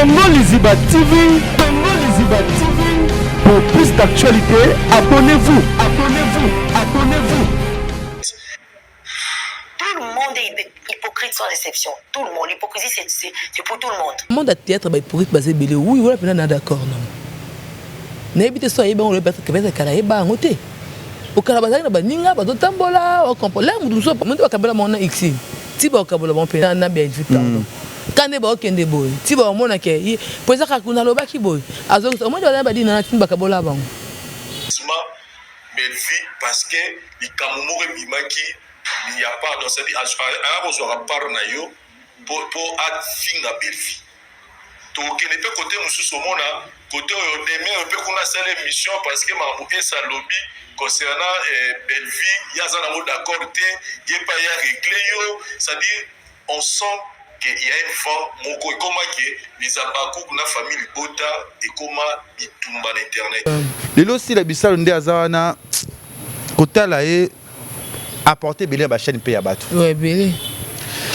Congo Liziba TV, Congo Liziba TV. Pour plus d'actualité, abonnez-vous, abonnez-vous, abonnez-vous. Tout le monde est hypocrite sans exception. Tout le monde. L'hypocrisie, c'est pour tout le monde. Le monde a théâtre hypocrite basé belé. Oui, voilà, on est d'accord, non. N'habitez pas, on le peut-être que vous avez un côté. Au Canada, on a ninga, on a tambola, on comprend. Là, on a pas de mon ici. Si vous avez mon père, on a bien vu pardon. Quand vous avez un boy, si vous avez un qui, pour ça qu'on a le baki boy. Alors, au moins, on a dit non, tu ne vas pas bola bon. Belfi parce que les Camerounais mimaki il n'y a pas dans cette à besoin part na yo pour fin à Belfi. Donc il n'est pas côté monsieur Somona côté on aimait un peu qu'on a cette émission parce que ma bouquet sa lobby concernant Belfi il y a un mot d'accord il est pas y a réglé yo c'est-à-dire on sent qu'il y a une femme mon comment que les abakou na famille bota et comment il tombe à l'internet. Lelo si la bisalo ndé azana kotala e apporter belé ba chaîne pe ya bato. Ouais, belé.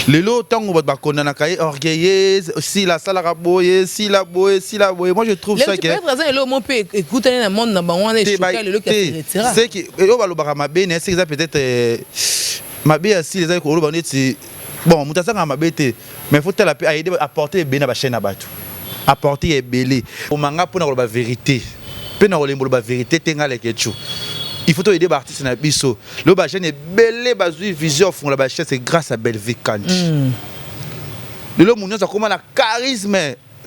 Lelo tango ba konana kay orgueilleuse si la sala raboye si la boye si la boye moi je trouve ça que lelo mon pe écouter na monde na ba wana e choquer lelo qui retira. C'est que lelo ba lo ba mabe ne c'est ça peut-être mabe si les ko lo ba neti bon mutasanga mabe te mais faut tala pe aider apporter belé ba chaîne na bato. Apporter belé au manga pour na la vérité. Pe na olembo la vérité tenga le ketchu. Il faut aider les artistes na biso. Le ba chaîne est belle bazui vision fond la ba chaîne c'est grâce à Belvi Kanji. Le monde ça comment la charisme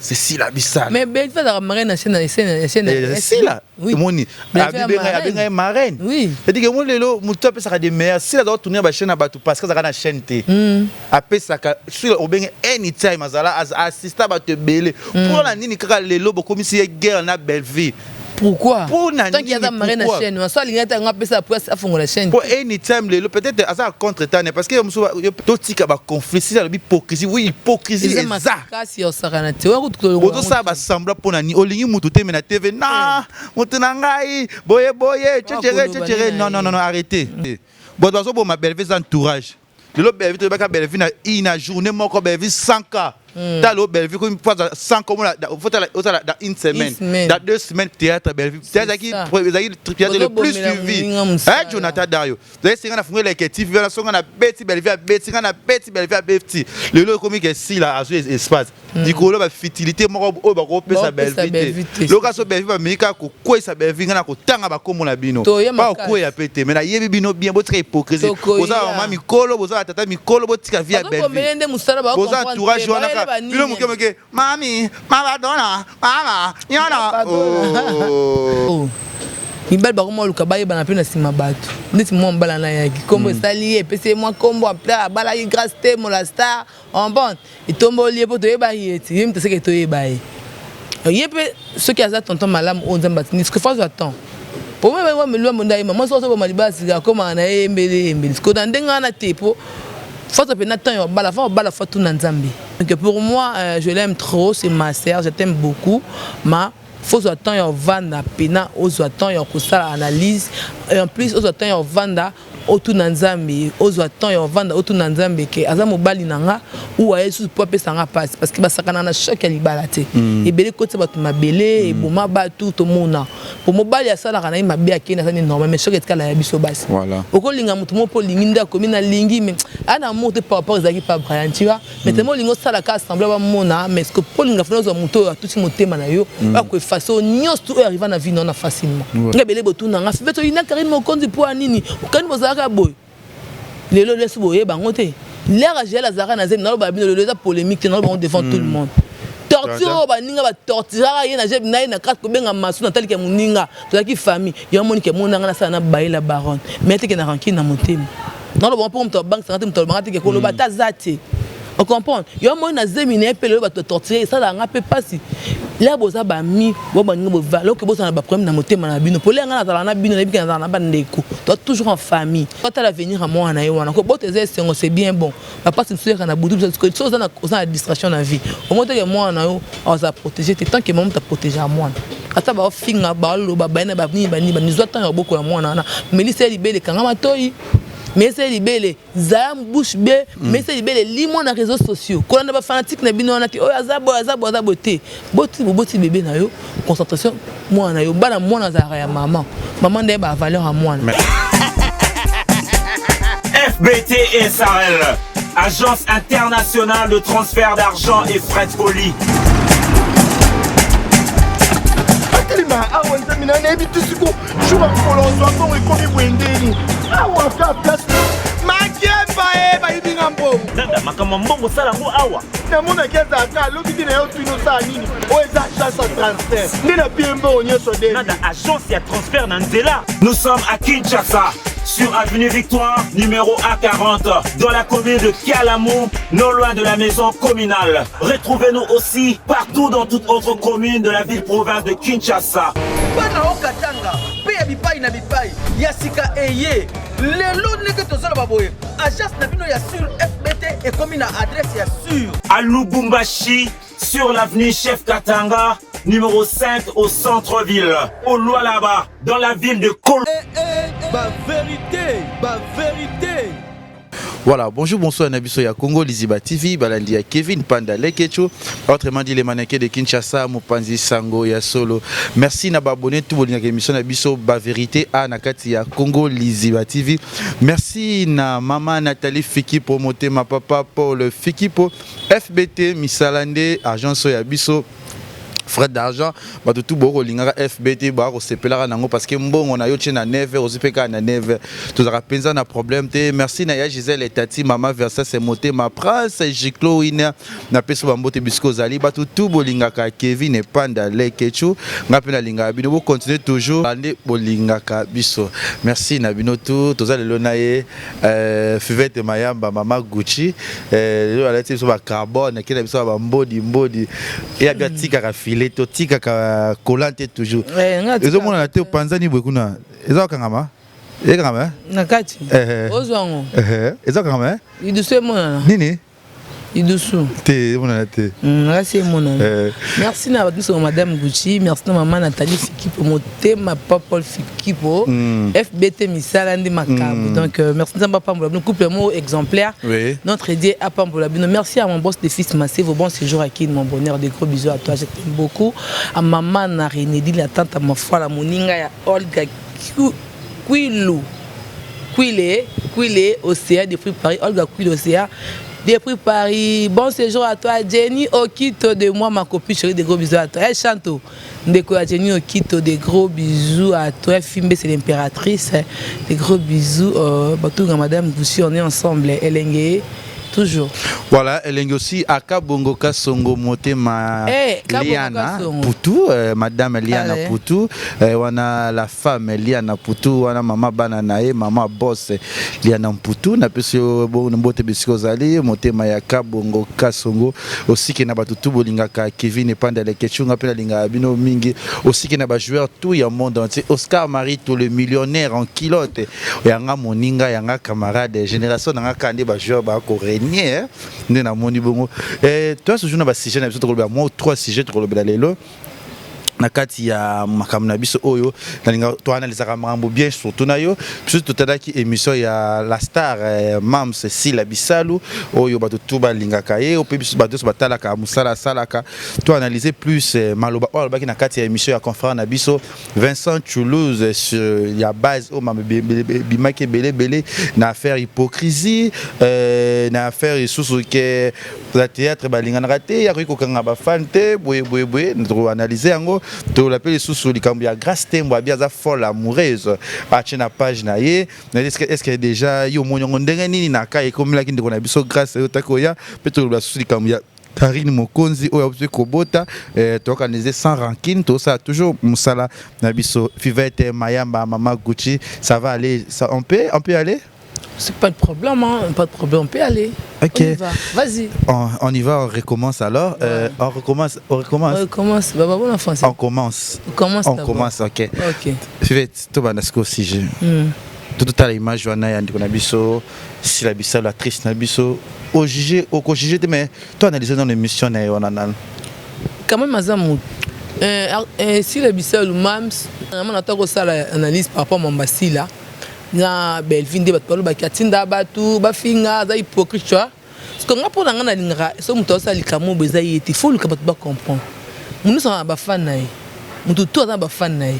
c'est si la bissale. Mais Belvi va marraine na scène c'est là. Oui. Moni. Abenga marraine. Oui. C'est-à-dire que mon lelo muto pe ça des meilleurs si la doit tourner ba chaîne ba tout parce que ça na chaîne té. Après ça sur obenga anytime azala as assista ba te belé. Pour la nini kaka lelo bo comme si guerre na Belvi. Pourquoi? Tant qu'il y a des marraines à chaîne, on soit l'ingénieur on appelle ça pour ça fond la chaîne. Pour anytime le peut-être à contre temps parce que tout tika ba conflit c'est la hypocrisie oui hypocrisie c'est ça. Kasi on sarana te wa kutuko. Boto ça ba sembla pour nani olingi mutu te na TV na mutu na ngai boye tchere non arrêtez. Bon dozo bo ma belle entourage. Le belle vie ba belle vie na ina journée moko belle vie 100K. T'as l'eau belle vie comme une fois 100 comme là faut dans une semaine dans 2 semaines théâtre belle vie c'est ça qui le plus suivi Jonathan Dario vous savez on a fondé l'équipe on a son on a Betty belle vie on a Betty belle vie Betty le lot comme que si là à espace du coup là fertilité mo ba ko pesa belle vie le cas so belle vie mais ka ko quoi sa belle vie na ko tanga ba comme la bino pas ko ya pété mais na yebi bino bien bo très hypocrisie boza mama mikolo boza tata mikolo bo tika vie belle vie boza entourage wana bino mukemeke mami mama dona mama yana oh ibal ba ko luka baye bana pe na sima bato nditi mo mbala na yaki kombo sali e pese mo kombo apla bala yi grâce te mo la star en bande et tombo lié pour te ba yeti yim te seke to e baye yepe ce qui a ça tonton malam on zamba ni ce que faut attendre pour moi me lo monda maman so so ba libasi ga koma na embele ko ndenga na tepo faut que Nathan bala fa tout na Nzambe. Donc pour moi je l'aime trop, c'est ma sœur, je t'aime beaucoup. Ma faut attendre yo vanda pena ozo attendre yo kusala analyse et en plus ozo attendre yo vanda otu na Nzambe ozo attendre yo vanda otu na Nzambe ke aza mobali nanga ou ayesu po pe sanga passe parce que basakana na choc ya libala te et belé côté batu mabele et boma ba tout mona pour mobali asala kana mabe akena ça normal mais choc etkala ya biso basi voilà okolinga mutu mo po linginda komina lingi mais ana monte par rapport ezaki pas Brian tu vois mais tellement lingo sala ka sembler ba mona mais ce que po linga fona zo mutu tout motema na yo ba ko façon nyos tout arrive na vie non facilement ngebele botu nanga feto ina karine mo kondi po anini okani bozaka boy lelo lesu boye bango te l'air agir la zara na zem na ba bino le polémique na ba devant tout le monde torture ba ninga ba tortura ye na jeb na kat ko benga masu na tali ke muninga to ki famille yo moni ke monanga na sana baye la baronne mais te ke na ranki na motema na lo bon pour mto bank santé mto bank te ke ko lo bata zate on comprend yo moni na zemi na pele ba torturer ça la ngape pasi là boza ba mi bo ba ninga bo va lo ke bo sana ba problème na motema na bino pour les ngana na bino na bika na ba ndeko to toujours en famille quand à l'avenir à moi na yo wana ko bo te c'est bien bon papa se soucier na boudou parce que chose na la distraction na vie au moins que moi na yo on va protéger tant que maman t'a protéger à moi ata ba finga ba lo ba na ba ni ba ni zo tant beaucoup à moi na mais li c'est libé les kanga matoi mais c'est libellé zam bouche B mais c'est libellé limon na réseaux sociaux quand on a fanatique na bino na ti oh azabo te boti bébé na yo concentration moi na yo bana moi na zara ya maman ndé ba valeur à moi FBT SARL, Agence internationale de transfert d'argent et frais de colis. Nanda makambo mbongo sala ngo awa. Na mona keza ka loki na yo tuino sa nini. O eza chance à transfert. Ndina piembo onyeso de. Nanda agence ya transfert na nzela. Nous sommes à Kinshasa. Sur avenue Victoire, numéro A40, dans la commune de Kalamou, non loin de la maison communale. Retrouvez-nous aussi partout dans toute autre commune de la ville-province de Kinshasa. Bana okatanga, pe bipai na bipai, yasika eye. Lelo neke tozala baboye. Agence na bino ya sur FBT et commune à adresse ya sur. À Lubumbashi, sur l'avenue Chef Katanga, numéro 5 au centre-ville. Au Lualaba, dans la ville de Kolo. Ba vérité. Voilà, bonjour, bonsoir, Nabiso ya Congo, Liziba TV, Balandi ya Kevin Panda Lekecho, autrement dit les mannequins de Kinshasa, Mopanzi Sango ya Solo. Merci na abonné tout le émission Nabiso Ba Vérité à Nakati ya Congo, Liziba TV. Merci na maman Nathalie Fikipo, ma papa Paul Fikipo, FBT Misalande, agence ya Biso. Frais d'argent, tout boko lingara FBT bako sepela nango parce que mbongo na yo tchena 9h osipeka na 9h tozaka penza na problème te. Merci na ya Gisèle et Tati mama versa c'est moté ma prince Jiclo ina na peso bambote bisko zali batu tout bolingaka Kevin et Panda Lekechu ngapena linga bino bo continuer toujours ande bolingaka biso. Merci na bino tout tozale lonaye Fivette Mayamba mama Gucci yo alati biso ba carbone kila biso ba mbodi et abiatika ka les totika ka kolante toujours. Ezo mona na te panzani bwekuna. Ezo kangama? Kangama? Nakati. Ozwango. Ezo kangama? Idusu mona. Nini? Idusu. Te mona te. Merci mona. Merci na madame Gucci, merci na maman Nathalie Fikipo, motema papa Paul Fikipo, FBT Misalande Makabu. Donc merci à papa pour le couple mot exemplaire. Oui. Notre aidé à Pambolabino. Merci à mon boss de fils Massé, vos bons séjours à qui mon bonheur, des gros bisous à toi, je t'aime beaucoup. À maman Narénédi, la tante à ma foi, la moninga ya Olga Quile Océa depuis Paris, Olga Quile Océa depuis Paris. Bon séjour à toi, Jenny Okito de moi, ma copine chérie, des gros bisous à toi. Chanto, Jenny Okito, des gros bisous à toi. Fimbe, c'est l'impératrice, des gros bisous. Madame Goussi, on est ensemble, Elenge. Toujours. Voilà, elle est aussi à Kabongo Kasongo Motema Liana Poutou, madame Liana Poutou, on a la femme Liana Poutou, on a maman Bananae, maman boss Liana Poutou, na pesio bon mbote biskozali Motema ya Kabongo Kasongo, aussi qui n'a pas tout bolingaka Kevin et Panda Lekechu, on appelle linga bino mingi, aussi qui n'a pas joueur tout y a monde entier, Oscar Marie tout le millionnaire en kilote, yanga moninga yanga camarade génération nanga kande ba joueur ba coré ni na moni bongo toi ce jour na ba sujet na biso to kolobela moi 3 sujets to kolobela lelo na kati ya makamna biso oyo nalinga to analyser mambo bien surtout na yo plus tout tadaki émission ya la star Mams Cécile Bisalu oyo bato tout balinga kaye o pe biso bato batalaka musala salaka to analyser plus maloba o baki na kati ya émission ya conférence na biso Vincent Toulouse sur ya base o bimaki belé na affaire hypocrisie na affaire isusu ke la théâtre balinga na raté ya ko kanga ba fante boye nous analyser yango to l'appelle sous likambo ya grâce tembo abiaza folle amoureuse ache na page na ye est-ce que déjà yo monyo ndenge nini na kai comme la kindi kona biso grâce yo takoya peut-être la sous likambo ya Karine Mokonzi oyo kobota to organiser sans rancune tout ça toujours musala na biso Fivette Mayamba mama Gucci ça va aller ça on peut aller. C'est pas de problème, hein? Pas de problème, on peut aller. Ok. On y va. Vas-y. On y va, on recommence alors. Ouais. On recommence. On recommence. Bah, bon enfant, on commence. On commence, ok. Ok. Fivette, tout va dans ce sujet. Tout à l'image, on a Nabiso, si la Bissau, la triste Nabiso, au juger, mais toi analyser dans l'émission, on a. Quand même, Mazamou. Si la Bissau, le Mams, on a ça l'analyse par rapport à Mombassi là. na Belleville nde bato balobaki atinda bato bafinga aza hypocrite tu vois parce que nga mpona nga nalingaka so moto asala likambo oyo eza ye te fo luka bato bacomprendre mono sanga na bafane na ye moto to aza na bafane na ye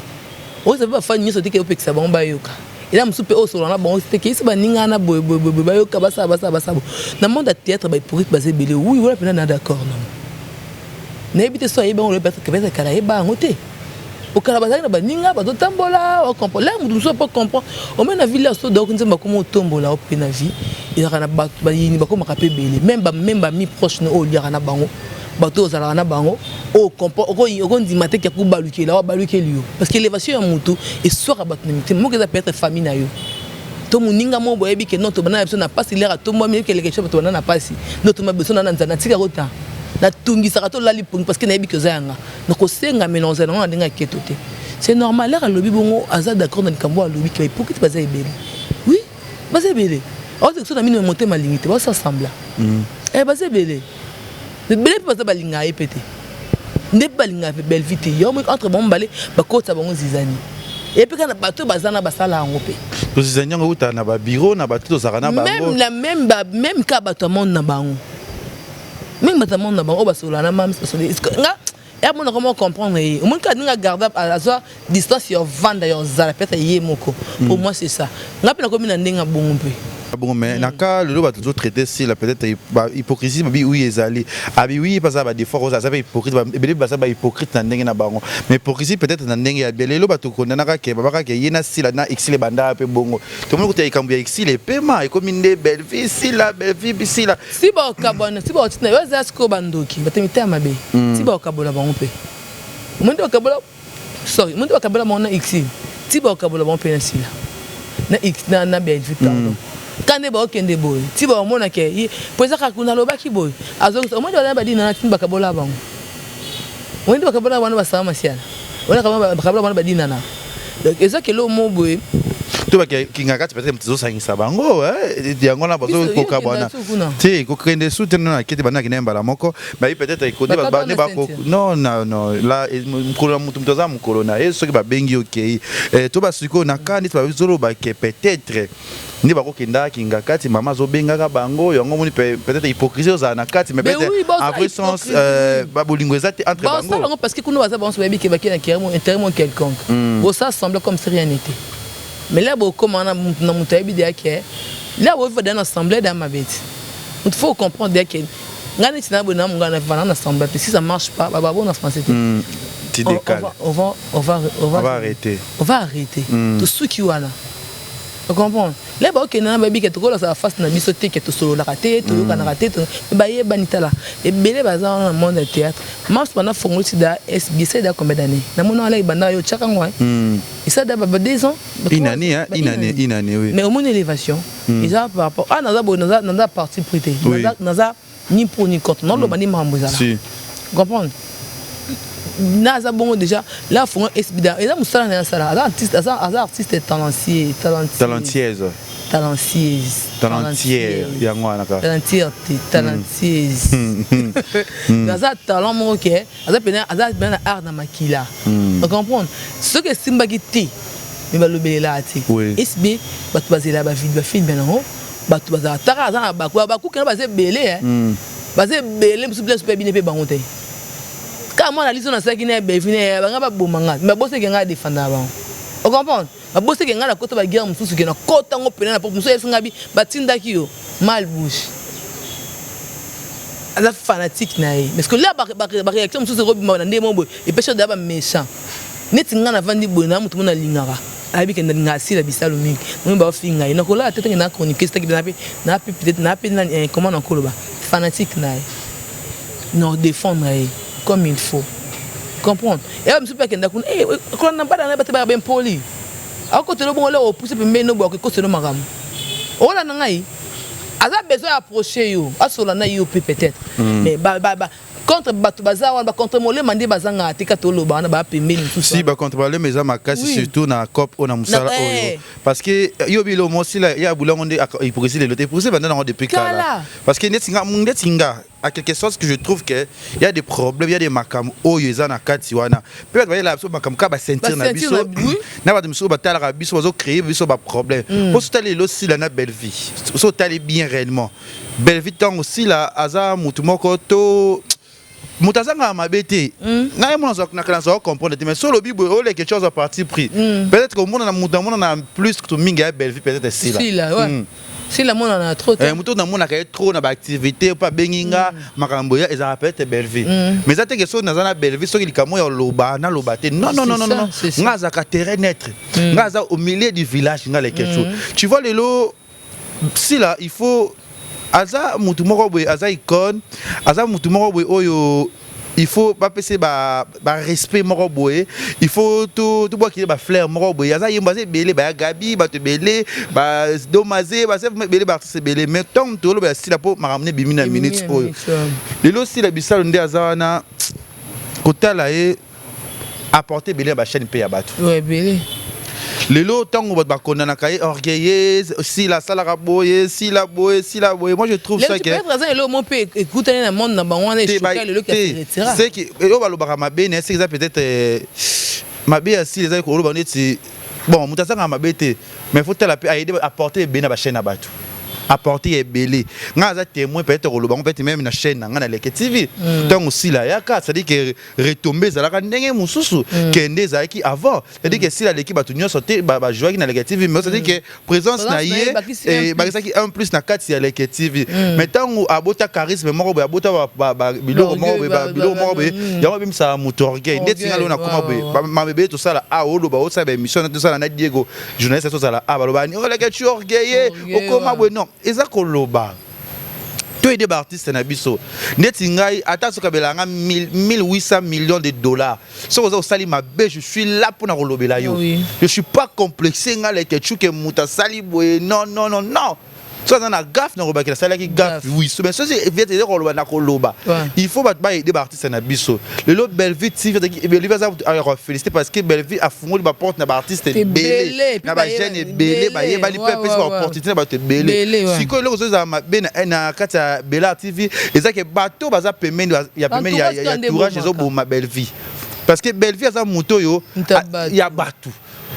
oyosabi bafane nyonso teke opekisa bango bayoka ela mosusu mpe osola na bango teke esi baninga na boye bayoka basala na monde ya théâtre bahypocrite baza ebele oui wana mpena na d'accord namo nayebi te so ayebi yango loyebi kala yeba yango te okala bazali na baninga bazotambola okomprendre la moto mosusu mpo comprendre omoi na ville so donc nzemba bakoma otombola ope na vie ezalaka na bato bayini bakomaka mpe ebele même bami proche na oyo oliaka na bango bato ozalaka na bango okondima te kia kobalukela wabalukeli yo parce que élévation ya motu eswaka bato na mitema moko eza peut-être famille na yo to moninga mo boyebi ke non tobana na biso na pasi lera tombwami keleke cho bato bana na pasi no toma biso na nzana tika kota na tungisaka to lali pungi parce que nayebi ke oza yanga nakosenga mélange nango na ndenge ya keto te c'est normal lera alobi bongo aza d'accord na likambo alobi ke bahypocrite baza ebele oui baza ebele aotekso na mino motema alingi te basasembla baza ebele ebele mpe baza balinga ye mpe te nde mpe balinga mpe Belleville te yo entre bango mbale bakota bango zizani epe kana bato baza na basala yango mpe tozizani yango uta na babiro na bato tozalaka na bango même ka bato ya monde na bango même bato ya monde na bango oyo basola na mami nga ya mona comment comprendre ye omoni ka ninga garde azwa distance yo vanda yo zala peut-être ye moko pour moi c'est ça nga mpe nakomi na ndenge bongo mpe bon mais naka le ba toujours traiter si la peut-être hypocrisie bi oui ezali abi oui parce ba des fois ça va hypocrite ebele ba ça ba hypocrite na ndenge na bango mais hypocrisie peut-être na ndenge ya belelo ba to kona naka ke ba ka yena sila na exile banda pe bongo to mo ko te ikambu ya exile pema e comme nde Belleville sila Belleville bisila si ba kabona si ba otina yo za sko bandoki batemita mabe si ba kabola bango pe mundo kabola sorry mundo kabola mona exile si ba kabola bango pe na sila na x na Belleville pardon kande ba okende boy ti ba omona ke poza ka kuna lobaki boy azo omona ba badina na timba kabola bango wende ba kabola bana basama masiana wala kama ba kabola bana badina na donc eza ke lo mo boy to ba kinga kati peut-être mtizo sangisa bango yango na bazo ko kabana ti ko kende soutenir na kiti bana kinemba la moko ba peut-être ikode ba ne ba ko non la mukolo mutu mtoza mukolo na eso ke ba bengi okay to ba siko na kandi ba bizolo ba ke peut-être ni bako kenda kinga kati mama zo benga bango yango moni peut-être hypocrisie za na kati mais peut-être en vrai sens ba bolingo ezate entre bango bon parce que kuno baza bango baby ke bakina keremo intérêt quelconque bon ça semble comme si rien n'était mais là bon comment na mutabi de yake là on va dans l'assemblée dans ma bête il faut comprendre que ngani tina bona ngana va dans l'assemblée si ça marche pas ba bon en français tu décales on va arrêter tout ce qui wana tu comprends les ba okena na baby ke to ko la face na biso te ke to solo la raté to yoka na raté to ba ye banitala et belé baza dans le monde du théâtre mars pendant fongoli sida SBC da combien d'années na mona ala ibanda yo chaka ngwa et ça da ba 2 ans une année oui mais au moins élévation ils ont par rapport naza parti prêté naza ni pour ni contre non le bani mambozala comprendre naza bongo déjà là font SBD et là musala na sala artiste talentueuse yango wana ka talentueuse naza talent mo ke aza pena art na makila tu comprends ce que simba kiti mais balobela ati SB batu bazela ba video film nango batu bazala taka aza na baku kana baze belé baze belé musuple super bien pe bango te quand moi la liste na saki na Belleville banga ba bomanga mais bosse ke nga défendre ba on comprend ba bosse ke nga la kota ba guerre mususu ke na kota ngo pena na mususu esinga bi batindaki yo mal bouche ala fanatique na ye parce que là ba réaction mususu ko bima na ndemo boy et pêche d'aba méchant neti nga na vandi boy na mutu mona lingara abi ke na sila bisalo mingi mo ba finga ina ko la tete na chronique c'est que na peut-être na comment on koloba fanatique na ye non défendre comme il faut comprendre et même super kenda kun ko na bada na bate ba ben poli ako te lo bon le pousser pembe no bo ko se no magam ola na ngai aza besoin approcher yo asola na yo peut-être mais ba contre batu bazawa ba contre mole mandi bazanga tika to lo ba na ba pembe ni tout ça si ba contre ba le meza makasi surtout na cop ona musala oyo parce que yo bilo mo sila ya bulango nde hypocrisie le lote pour ça banda na depuis kala parce que netinga à quelque chose que je trouve que il y a des problèmes, il y a des makam oyo na kati wana. Peut-être voyez la makam ka ba sentir na biso. Na ba biso ba tala biso bazo créer biso ba problème. Pour se taler aussi la na belle vie. So taler bien réellement. Belle vie tant aussi la aza mutu moko to mutazanga mabete. Na mo na comprendre mais solo bibo o quelque chose à partir pris. Peut-être que monde na plus que minga belle vie peut-être c'est là. Si là ouais. Si la monde en a trop. Muto na mona ka trop na ba activité pas benginga makambo ya eza peut-être belle vie. Mais ça quelque chose na belle vie so ki kamo ya loba na lobate. Non. Ngaza ka terrain net. Ngaza au milieu du village ngale quelque chose. Tu vois les lots si là il faut aza mutu moko boy aza icône aza mutu moko boy oyo il faut pas passer ba respect moko boy il faut tout bois qui ba fleur moko boy aza yemba se belé ba gabi ba te belé ba domazé ba se belé ba se belé mais tant to lo ba si la po ma ramener bimina minutes oyo lelo si la bisalo nde aza na kotala e apporter belé ba chaîne pe ya bato ouais belé lelo tango ba kondana kai orgueilleuse si la salara boye si la boye moi je trouve ça que peut-être le mon peut écouter dans le monde dans wana choquer le qui c'est qui o ba lo ba ma bene c'est peut-être ma bé si les ko lo ba net bon mutasanga ma bete mais faut tela aider apporter bena ba chaîne abatu apporter belé ngaza témoin peut-être ko lo ba peut-être même na chaîne ngana leke TV donc aussi là yaka c'est-à-dire que retomber za la ndenge mususu kende za ki avant c'est-à-dire que si la l'équipe batu nyonso te ba jouer na leke TV mais c'est-à-dire que présence na yé et ba qui un plus na kati ya leke TV mais tant abota charisme moko ba abota ba bilo moko ya même ça motorgay ndeti ngalo na koma boy ma bébé tout ça là a olo ba o ça ba émission tout ça na Diego journaliste tout ça là a ba lo ba ni o leke tu orgueillé o koma boy non eza koloba to aider artiste na biso neti ngai ata soka belanga 1800 millions de dollars so oza osali mabe je suis là pour na kolobela yo je suis pas complexé ngale ke chuke muta sali boye non so on a gaffe na robaki la sala ki gaffe oui mais ça c'est vite de koloba na koloba il faut ba aider artiste na biso le lot Bellevue TV Bellevue ça féliciter parce que Bellevue a fondé ba porte na ba artiste belé na ba jeune belé ba yeba li peuple ba opportunité ba te belé si ko lo zo za mabe na kata Bella TV ezake bato baza pemeni ya pemeni ya tourage zo bo ma Bellevue parce que Bellevue ça moto yo ya bato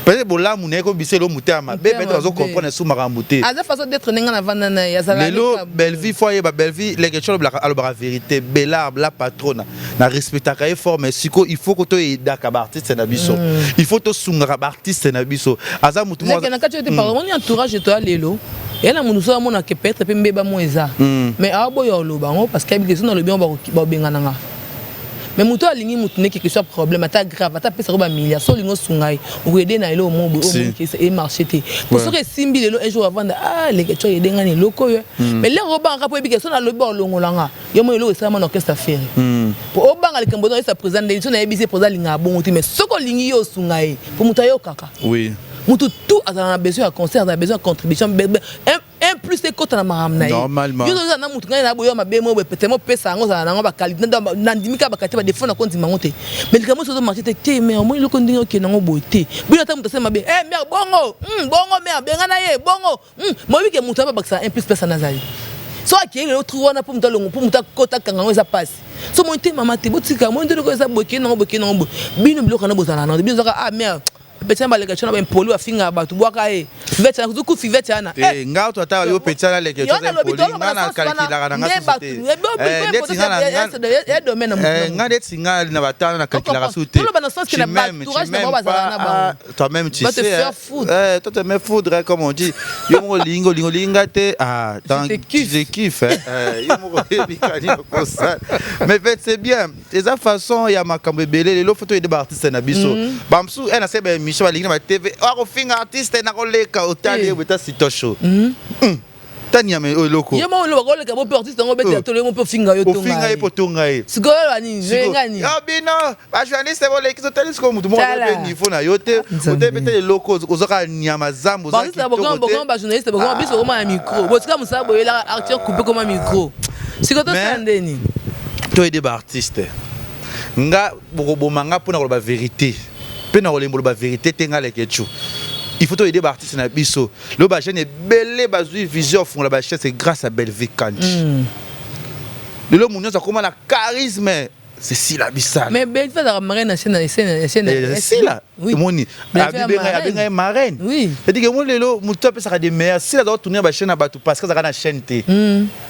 peut-être bola mune ko biselo muta ma be peut-être zo comprendre sous marambuté à la façon d'être ninga na vanana ya sala lelo Bellevue foyer ba Bellevue les quelque chose la vérité Bella la patronne na respecta ka fort mais siko il faut que to ida ka artiste na biso il faut to sunga ba artiste na biso aza mutu mo na kati te par mon entourage to lelo et la munuso mona ke peut-être pe mbeba moeza mais abo yo lo bango parce que biso na le bien ba bengana nga mais muto alingi mutu ne quelque soit problème ata grave ata pesa roba milliard so lingo sungai ou aider na elo mo qui et marché te pour ce que simbi lelo un jour avant les que tu aider ngani loko mais les roba nga po ebike so na lobi olongolanga yo mo elo ça mon orchestre faire pour obanga le kambono ça présent de so na ebise présent linga bon mais soko lingi yo sungai pour muta yo kaka oui mutu tout a besoin de concert a besoin de contribution un plus c'est côté na maramna normalement yo na mutu ngani na boyo mabe mo peut-être mo pesa ngo za na ba qualité na ndimika ba kati ba défaut na konti mangote mais le kamo so marché te mais moi le kondi OK na ngo boité bino ta mutu sema be mère bongo mère benga na ye bongo mo wi ke mutu ba baksa un plus pesa na zali so akiri le trouver na pour mutu longo pour mutu kota kanga ngo za passe so mo te mama te botika mo ndelo ko za boké na ngo bino biloko na bozana na bino zaka mère petit ba lekation na ba impoli wa finga ba tu boaka vete na kuku fi vete ana ngao to ata yo petit na lekation impoli ngana calculer na ngati ngade tinga na batana na calculer sute toi même tu sais toi te me foudre comme on dit yo mo linga te ah tant tu kiffes yo mo bikani comme ça mais fait c'est bien les façon ya makambe belé le photo de artiste na biso bamsu ena se Michel Aligna ma TV o finga artiste na koleka otali beta sitosho tania me loko yemo lo koleka bo artiste ngo beta to le mo finga yo tonga finga po tonga siko bani ngani bino ba journaliste bo leki otali siko mutu mo be niveau na yote ote beta loko ozoka nyama zambo za ki bo ba journaliste bo biso ko ma micro bo tika musabo yela acteur couper comme micro siko to sandeni to aider ba artiste nga bo manga pona ko ba vérité pena olembo ba vérité tenga lekechu il faut aider artiste na biso le ba jeune belé bazui vision fond la ba c'est grâce à Bellevue Kanji lelo munyo za koma na charisme c'est si la bisala mais Belvi a marraine na chaîne si la moni abenga marraine oui c'est dire que mon lelo muto apesa des meilleurs si la doit tourner ba chaîne na batu parce que ça na chaîne te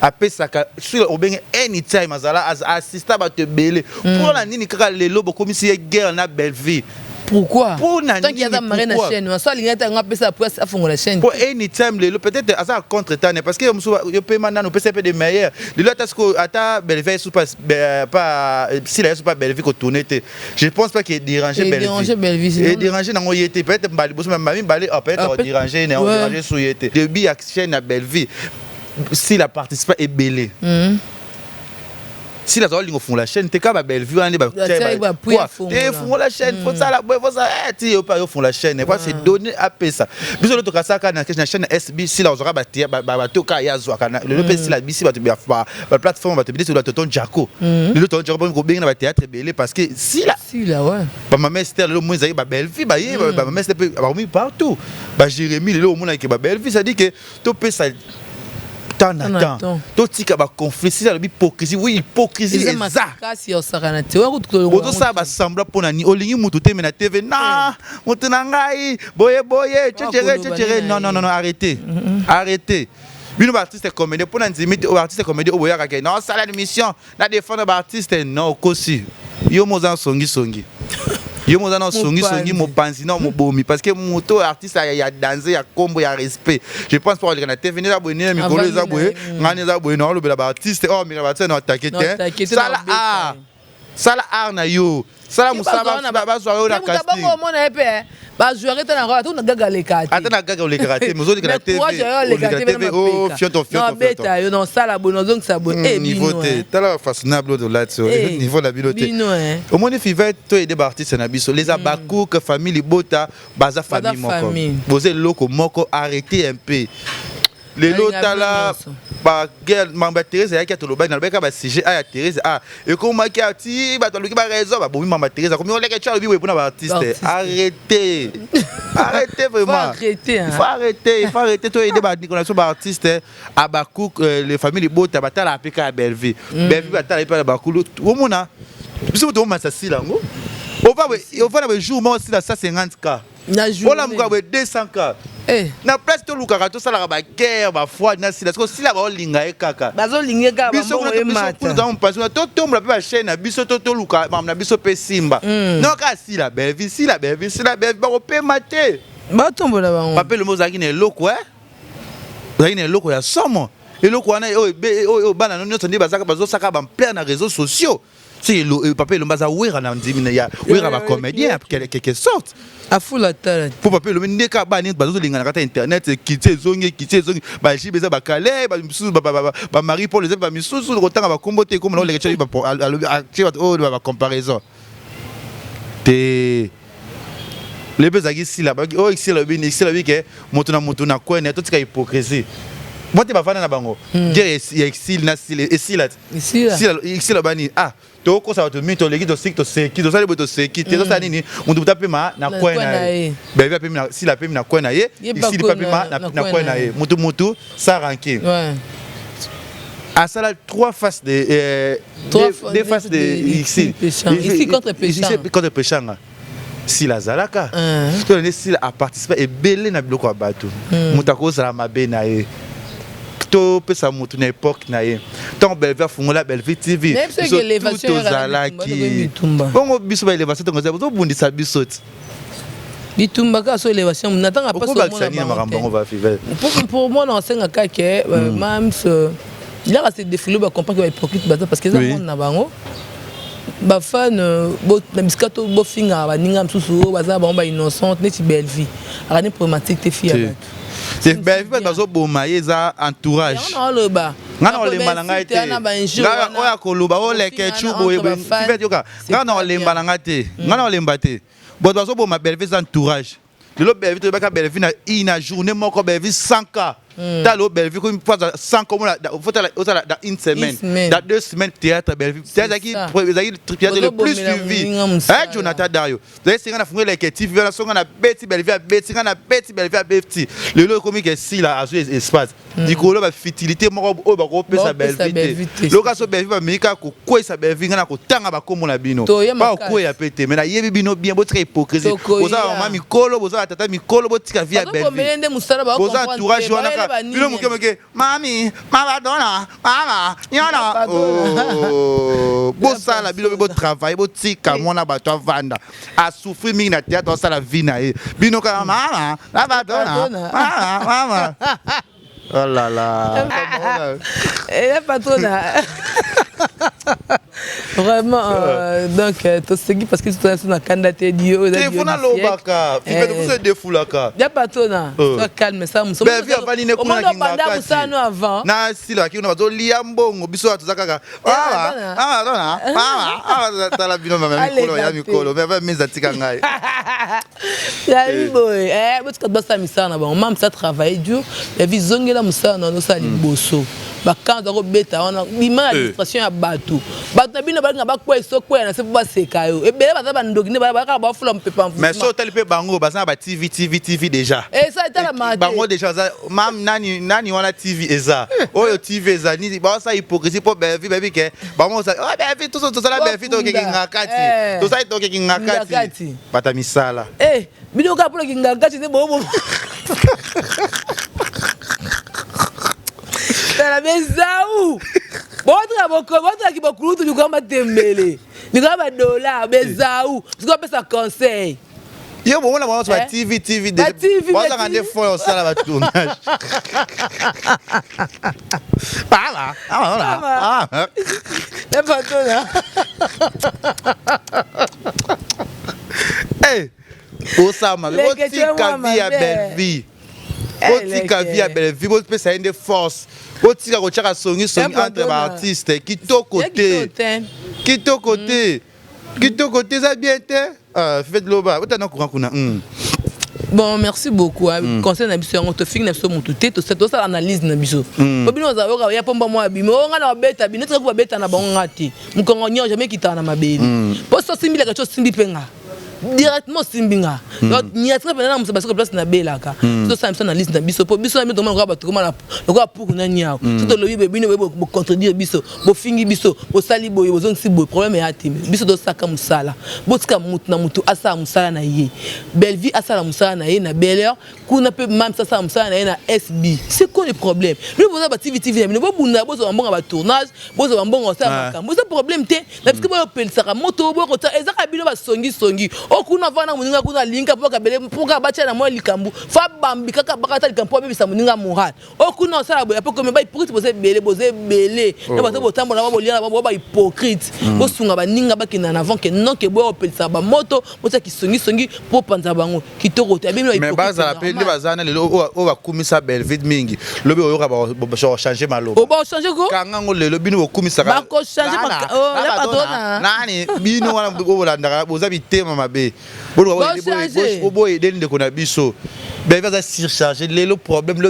apesa ka si obenga anytime azala assista ba te belé pour la nini kaka lelo bo comme si guerre na Belvi. Pourquoi? Tant qu'il y a la marraine à chaîne, on soit l'ingénieur on appelle ça à fond la chaîne. Pour anytime le peut-être à ça contre temps parce que je peux maintenant nous peut des meilleurs. Le lot est-ce que ata Belvi sous pas si la sous pas Belvi ko tourner je pense pas qu'il déranger Belvi. Et déranger dans yété peut-être bali boss même bali peut-être déranger sous yété. Début action na Belvi si la participant est belé. Si la zone font la chaîne, t'es capable de Belvi, on est font la chaîne, faut ça la faut ça, tu pas font la chaîne, quoi c'est donner à payer ça. Bisous le toka ça quand la chaîne SB si la aura bâti bateau ka ya zo kana le PC la bisi ba la plateforme ba te bidi sur le tonton Jaco. Le tonton Jaco ko bien na théâtre belé parce que si la ouais. Ba ma mère le moins ba Belvi ba ma mère peut ba partout. Ba Jérémy le monde qui ba Belvi ça dit que to peut ça temps tout tika ba conflit si la hypocrisie oui hypocrisie est ça kasi osakana te oto ça ba sembla pona ni olingi mutu te na TV na mutu na ngai boye tchere non arrêtez bino ba artiste comédien pona nzimiti o artiste comédien o boya ka non ça la émission na défendre ba artiste non kosi yo mozan songi yo mozana songi mo panzi non mo bomi parce que moto artiste ya danser ya combo ya respect je pense pas que na TV na bonne mikolo za boye ngani za boye no lo bela ba artiste oh mi ba tsena attaquer te sala art na yo sala musaba ba zo na casting ba jouer na route on gaga les cartes atana gaga les cartes mais zo na TV oh fionto beta yo non sala bono donc ça bon et niveau te tala fascinable de là sur niveau la bibliothèque au moins fivet to aider artiste na biso les abakou que famille bota baza famille moko poser loko moko arrêter un peu les lotala ba guerre mamba Thérèse ya to loba na beka ba sujet a Thérèse et comment ki ati ba to luki ba raison ba bomi mamba Thérèse comme on leka tcha lobi we pour na ba artiste arrêtez vraiment il faut arrêter to aider ba connexion ba artiste abakou les familles bota batala apika Belvi batala pa ba kulu omona biso to masa silango on va le jour moi aussi là 150K na jour on a 200K na place to luka to sala ba guerre ba foi na sila parce que sila ba linga e kaka bazo linga ba mo e mata pour dans parce que to tombe la pe ba chaîne na biso to luka na biso pe simba non ka sila Belvi ba ko pe maté ba tombe la ba papel le mozaki ne loko zaki ne loko ya somo et loko na o bana no nyoto ndi bazaka bazo saka ba plein na réseaux sociaux si le papel le baza wera na ndimi ya wera ba comédien quelque sorte a fula tala pour papel le ndeka ba ni bazo linga na kata internet kiti zongi ba jibeza ba kale ba misusu ba mari pour les ba misusu ko tanga ba kombote comme no le chebi ba ba comparaison te les bezagi si la ba o ici le que moto na kwene to tika hypocrisie moi te ba fana na bango dire ya exil na exil bani to ko sa to mito legi to sik to seki to sale boto seki te to sa nini mundu tape ma na kwena ye bebe ape na si la pe na kwena ye ici li pape ma na kwena ye mutu sa ranking ouais à ça là trois faces de deux faces de ici contre péchanga si la zalaka to ne si a participer et belé na biloko ya bato mutako sala mabe na ye to pesa mutu na époque na ye tant Belvi fungola Belvi TV tout zalaki bongo biso ba élévation to ngoza bundisa biso bitumba ka so élévation natanga pas pour moi non senga ka ke même ce il a assez défilé ba comprendre que hypocrite parce que ça monde na bango ba fan bo na biskato bo finga ba ninga msusu baza ba innocente neti Belvi arani problématique te fia c'est Belvi bazo boma yeza entourage ngana olemba na ngai te oya koloba oleke chubo fait yoka ngana olemba na ngai te ngana olemba te bazo boma Belvi entourage le Belvi to baka Belvi na journée moko Belvi 100K T'as l'eau Belleville comme sans comme faut dans une semaine, dans 2 semaines théâtre Belleville. C'est qui le plus suivi. Jonathan Dario. Vous savez c'est on a fondé les équipes, on a Betty Belleville, Betty on a Betty Belleville, Betty. Le lot comme que si là à espace. Du coup la fertilité mo ba ko pesa Belleville. Location Belleville America ko quoi ça Belleville na ko tanga ba comme na bino. Pas ko ya pété mais na yebi bino bien bo très hypocrisie. Boza mama mikolo, boza tata mikolo bo tika via Belleville. Boza entourage wana ka. Bino muke mami, mama dona, mama, yana. Oh, bo sala bino bo travail bo tika mona ba to vanda. A souffrir mingi na théâtre ça la vie na e. Bino ka mama, mama dona, mama. Oh là là. Et la patronne. Vraiment, donc, tu sais parce que tu es dans la candidature du haut. Il faut aller au Baka. Il faut des fous là. Il n'y a pas de temps. Sois calme, ça me semble. Au moins, on va dire ça nous avant. Na si là, qui on va dire liambongo, biso à tout ça kaka. T'as la bino même mikolo, ya mikolo, mais même mes atika ngai. Ya boy, parce que dans ça misa na ba, on m'a ça travailler dur, et vi zongela musa na no sa liboso. Ba quand on beta on a bima administration ya bato. Bato na bino ba nga ba kwa isoko na se ba seka yo. E bele ba ba ndogine ba ka ba fula mpepa mfu. Mais so tel pe bango ba ça ba TV déjà. Et ça était la mate. Bango déjà mam nani wana TV eza. Oyo TV eza ni ba ça hypocrisie pour baby ke. Ba mo ça baby tout ça la baby to ke ngakati. To ça to ke ngakati. Bata misala. Bino ka pour ke ngakati c'est bon. La bezaou. Votre qui beaucoup tu comme tembele. Tu comme dollar bezaou. Tu comme ça conseil. Yo bon on va sur TV déjà. Bon ça rendre fort ça la tournage. Pas là. C'est pas toi là. Osama, votre vie à belle vie. Otika via Belleville, vous pouvez ça une force. Otika ko chaka songi entre artistes qui to côté. Ça bien été. Faites le bas. Otana courant kuna. Bon, merci beaucoup. Conseil na biso on te fixe na biso mutu te to cette analyse na biso. Bobino za oka ya pomba moi bimo nga na beta bino tsa ku beta na bango ngati. Mukongo nyo jamais kitana na mabeli. Po so simbi la ka cho simbi penga. Directement simbinga donc ni atra pendant na parce que place na belaka so ça na liste na biso po biso na mi demande ba tukuma na ko pour na nyao so to lobi bino bo contredire biso bo fingi biso bo sali boye bo zone si boye problème ya timi biso do saka musala bo tika mutu na mutu asa musala na ye belle vie asa la musala na ye na belle heure kuna pe même ça musala na ye na SB c'est quoi le problème nous boza ba TV mais bo bunda bo zo mbonga ba tournage bo zo mbonga ça makambo c'est problème te na parce que bo pelisa moto bo ko ta ezaka bino ba songi okuna vana muninga kuna linka poka bele poka bacha na moi likambu fa bambi kaka bakata likambu bebisa muninga moral okuna sala boya poko me ba hypocrite boze belé na bato botambo na bolia na ba hypocrite bosunga baninga bakina na avant que non que boya opelisa ba moto bota kisongi po panza bango kitoko te abimi mais baza la pende bazana lelo o ba kumisa Belleville mingi lobi oyoka ba changer malo o ba changer ko kangango lelo bino kumisa ba ko changer la patona nani bino wana bolandaka boza bitema mabe boy de kona biso ben va surcharger le problème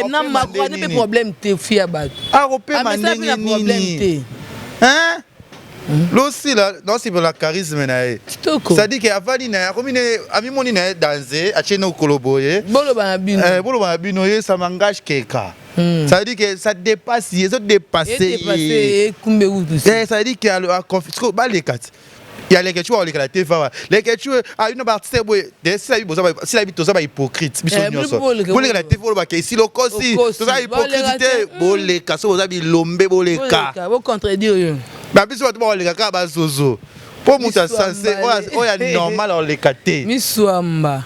na makwa ne pe problème te fia ba repé manini hein l'ossi là non c'est pour la charisme na ça dit que avali na comme ami moni na danser a cheno koloboye bolo ba bino ça m'engage quelqu'un. Ça veut dire que ça dépasse, ils ont dépassé. Ça veut dire qu'il y a le conflit. Il y a les questions avec la TV. Les questions à une partie si la vie tout ça va hypocrite. Vous les la TV ici le cosi tout ça hypocrite bolé kaso vous avez lombe bolé ka. Vous contredire. Ba biso tout ba les ka ba zozo. Pour muta sensé o ya normal on les katé. Miswamba.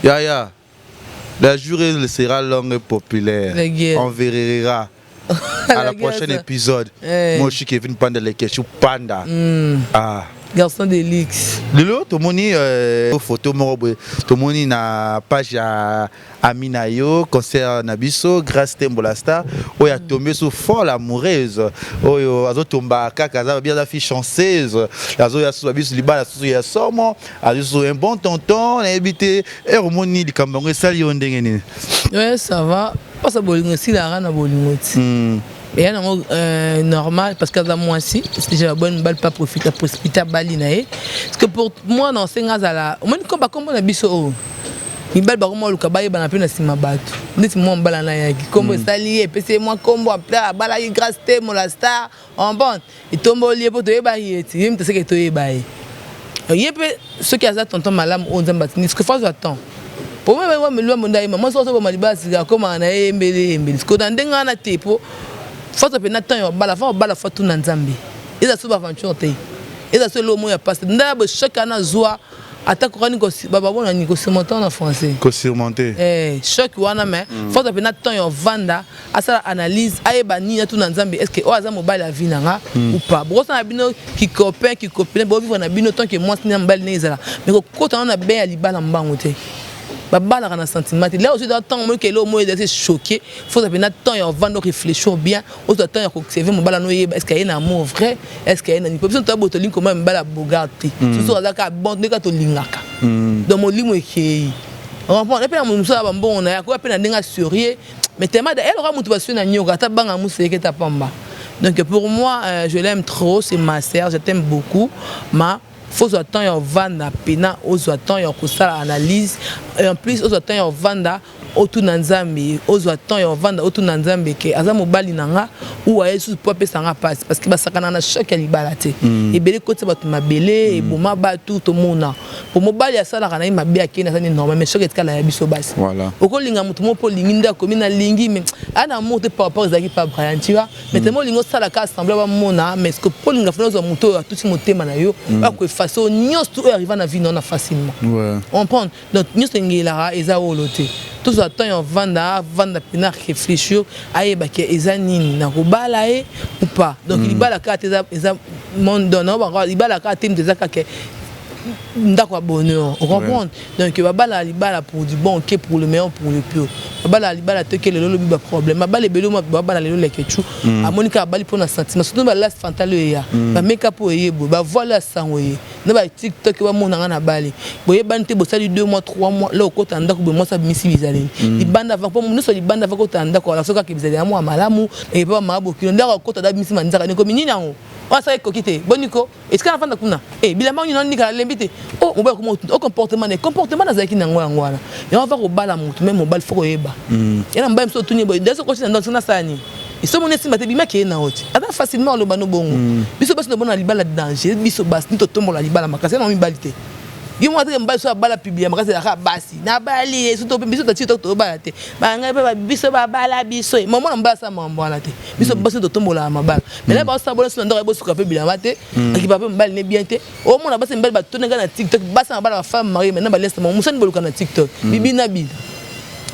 Ya. La jurée sera longue et populaire. On verra. À la prochaine épisode. Moi, je suis Kevin Panda, les questions Panda. Ah. Garçon d'Elix. Lelo, tout le monde photo, tout le monde na page à Aminayo, concert Nabiso, grâce Tembola Star, où il a tombé sur folle amoureuse, où il a tombé à Kakaza, bien la fille chanceuse, il a sur Liba, il a sur un bon tonton, il a habité, et au monde, il a dit, sali on dengeni. Ouais, ça va. Pas ça bolingo si la rana bolingo. Et elle est normal parce qu'à la moitié, c'est déjà bonne balle pas profiter précipiter balle naé. Parce que pour moi dans ces gars-là, au moins comme on a biso. Il balle par moi le cabaye ban appelle na sima bato. Dites-moi balle na yaki. Comme ça lié, c'est moi comme après balle y grâce Tembo la star en bande. Il tombe au lieu pour te ébailler. Il me dit que te ébailler. Il y a ceux qui ont tonton malam on zambatini. Ce que faut attendre. Pour moi me loin mon daïma. Moi ça va maliba c'est comme on a embelé. Ce que dans denga na tepo. Faut que na temps bala faut tout na nzambe. Eza so aventure te. Eza so lomo ya passe. Ndaba chaque ana zoa atakora ni ko baba bona ni ko surmonter en français. Ko surmonter. Chaque wana mais faut que na temps yo vanda asala analyse ayeba ni tout na nzambe est-ce que o aza mobile la vie nanga ou pas. Brosa na bino qui copain qui copine bo vivre na bino tant que moi ni mbal nezala. Mais ko kota na ben ya libala mbango te. Baba la sentiment là aussi dans temps que l'homme est choqué faut que na temps on va donc réfléchir bien au temps on observer mon bala no est-ce qu'il y a un amour vrai est-ce qu'il y a une position to botoline comment mbala bogarté surtout azaka bon ne ka to lingaka dans mon limo qui on prend et puis on ça bon on a quoi peine ndinga sérieux mais tellement elle aura motivation na nyoka ta banga museke ta pamba donc pour moi je l'aime trop c'est ma sœur je t'aime beaucoup ma faut attendre yon vanda pena aux attendre yon kusala analyse et en plus aux attendre yon vanda otu nanzambe aux attendre yon vanda otu nanzambe ke aza mobali nanga ou ayesu po pesa nga passe parce que basakana na choc ya libala te et belé côté batu mabele et boma batu to mona pour mobali ya sala kana mabe akena ça ni normal mais choc et kala ya biso basi voilà okolinga mutu mo po linginda komina lingi mais ana monte par rapport ezaki pa Brian tu vois mais tellement lingo sala ka assemblée ba mona mais ce que po linga fona zo mutu ya tout motema na yo ba ko façon nyos tout arrive na vie non facilement on prend donc nyos ngela eza olote tous attend vanda pena réfléchir ayeba ke eza nini na kobala e ou pas donc libala ka eza monde non ba libala ka tem des ka ke ndako bonheur on comprend donc babala libala pour du bon que pour le meilleur pour le pire babala libala te que le lolo biba problème babala belo babala lelo le kechu a monika babali pour na sentiment surtout ba last fantalo ya ba make up oyebo ba voilà sangoye na ba TikTok ba mona na bali boye bante bo sali 2 mois 3 mois là ko tanda ko be mo sa misi bizali libanda va pour nous so libanda va ko tanda ko la soka ke bizali amwa malamu et pas mabo kilo ndako ko tanda misi manzaka ni ko minini yango on sa kokite boniko est-ce que la fanda kuna bilama ni non ni ka lembite oh on va comment au comportement na zaki nango yango wana et on va ko bala mutu même mobile foko yeba et na mbam so tuni boy deso ko na ndona sani iso mona simba te bima ke na oti ata facilement lo bano bongo biso basi no bona libala danger biso basi ni to tombola libala makasi na mi balite yo mo ate mbala so bala publier makasi la basi na bali so to biso to bala te ba ngai ba biso ba bala biso maman mbala sa mambo ala te biso basi to tombola mabala mais là ba sa bola so ndoko bosu ka pe bilama te aki ba pe mbala ne bien te o mona basi mbala ba tonga na TikTok basi na bala femme mariée maintenant ba laisse mo musani boluka na TikTok bibi na bi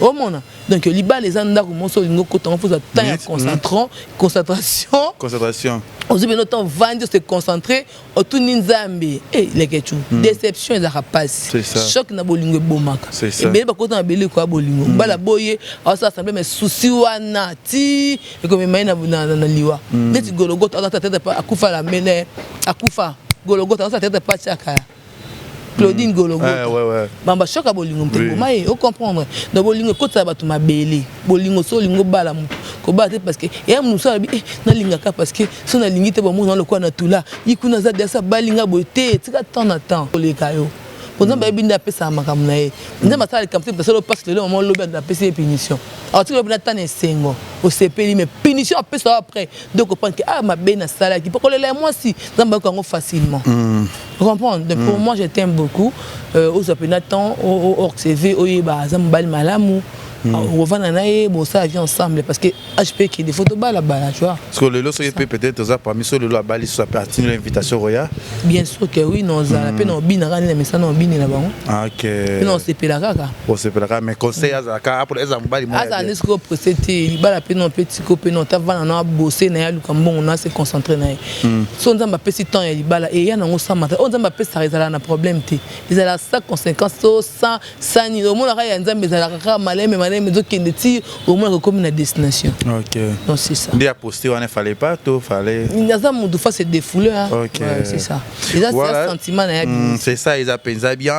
o mona donc liba les anda comme so ngo ko ton faut attendre concentration on se notre temps vendre se concentrer autour ninzambe et les kechu déception za passe choc na bolingo bomaka et bien ba ko na bele ko bolingo bala boye on s'assemble mais souci wana ti et comme mai na liwa mais gologota on tête pas akufa la mele akufa gologota on tête pas chaka Claudine Gologota. Ouais. Bamba choka bolingo mtembo mai o comprendre. Na bolingo kota batu mabele. Bolingo so lingo bala mutu. Ko bate parce que ya musa bi na lingaka parce que so na lingite ba mo na lokwa na tula. Ikuna za desa balinga bote tika temps na temps. Le kayo. Pour exemple binda pesa makamu na ye. Nzamba sala comme ça le passe le moment lobe na pesa punition. Alors tu le bien tane sengo. Au CPI mais punition pesa après. Donc comprendre que ma bena sala qui pour le moi si nzamba ko facilement. Vous comprenez? Donc pour moi je t'aime beaucoup. Aux appels temps au CV oyeba zambal malamu On va bon ça vient ensemble parce que HP qui des photos là-bas, tu vois. Parce que le lot peut-être ça parmi ceux le lot à Bali sur partie de l'invitation royale. Bien sûr que oui, non ça la peine on bin mais ça non bin là-bas. Ah OK. Non c'est pelaka. Bon c'est pelaka mais conseil à ça pour les Bali moi. Ah ça n'est que pour c'était il la peine un petit copé non ta va na bosser na Lukambon on a se concentrer na. So on a petit temps il bala et il y a non ça matin. On a pas ça résoudre un problème té. Ils a ça conséquence sans ni au moins la ya nzambe za la malais mais donc qui ne tire au moins comme une destination. OK. Donc c'est ça. Dès à poster on ne fallait pas tout fallait. Il y a ça mon deux fois c'est défoulé hein. OK. Ouais, c'est ça. Déjà c'est un sentiment na c'est ça ils appellent ça bien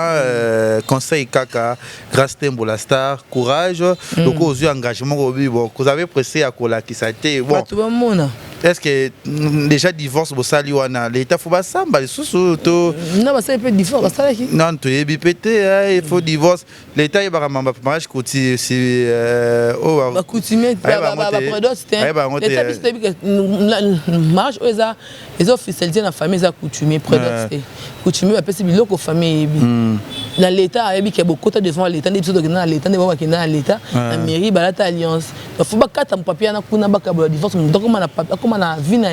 conseil kaka grâce tembo la star courage donc aux engagement bon vous avez pressé à cola qui ça a été bon. Tout le monde. Est-ce que déjà divorce au Saliwana l'état faut pas samba les sous tout non bah ça un peu divorce ça qui non tu es BPT il faut divorce l'état il va ramener mariage côté c'est oh bah coutumier bah prédoste l'état mariage les officialités dans la famille ça coutumier prédoste coutumier bah c'est biloko famille dans l'état il y a beaucoup de devant l'état des choses dans l'état des babas qui dans l'état la mairie bah la alliance il faut pas quatre papier na kuna ba ka divorce donc comment na vie na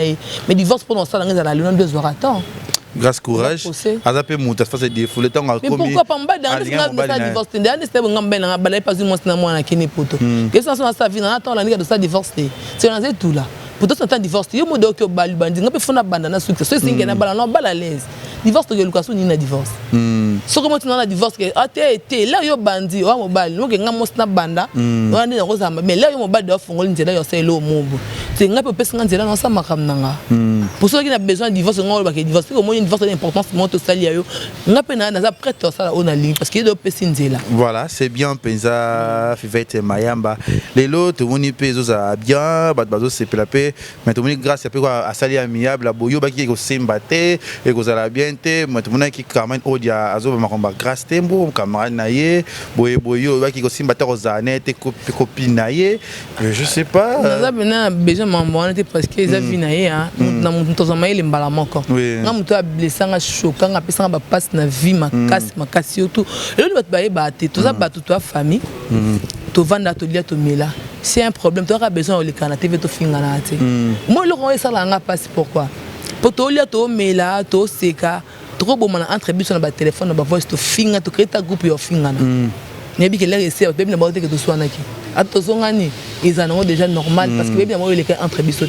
mais divorce pour ça dans la lune 2 heures attends grâce courage azape muta face des foules temps a commis mais pourquoi pas mbada dans ça divorce ndani c'est bon ngambena bala pas du moins na moi na kini poto que ça soit sa vie na attends la de ça divorce c'est dans tout là pourtant c'est un divorce yo modo que bali bandi ngape fona banda na succès so singe na bala non bala l'aise divorce que Lucas ni na divorce so comment tu na divorce que até là yo bandi o mobile no que ngamo na banda on na ko zamba mais là yo mobile do fongoli nzela yo selo mobo c'est ngape pesa nzela na sa makamnanga pour ceux qui a besoin de divorce ngolo ba que divorce au moins une divorce d'importance monte sali yo ngape na za prête ça on a ligne parce que do pesa nzela voilà c'est bien penza fivete mayamba les lots on y peso ça bien bazo c'est pelapé mais tout le monde grâce à sali amiable la boyo ba qui ko simbate et ko sala bien mais tout le monde qui quand même odia azo ba komba grâce tembo camarade naie boyo ba qui ko simbate ko zanete copine naie je sais pas ça bena besoin m'embonner parce que ça vie naie hein na muto za maile mbala moko nga muto a blessé nga choquant nga pesa ba passe na vie makasi surtout le bat ba te tout ça ba toute ta famille to vanda to lia to mela c'est un problème tu as besoin de le TV to fingana te moi le roi ça la nga passe pourquoi pour to lia to mela to seka trop bon na entre biso na ba téléphone na ba voice to finga to créer ta groupe yo fingana nebi que les c'est même na ba que to soana ki atozongani ils en ont déjà normal parce que bien moi les entre biso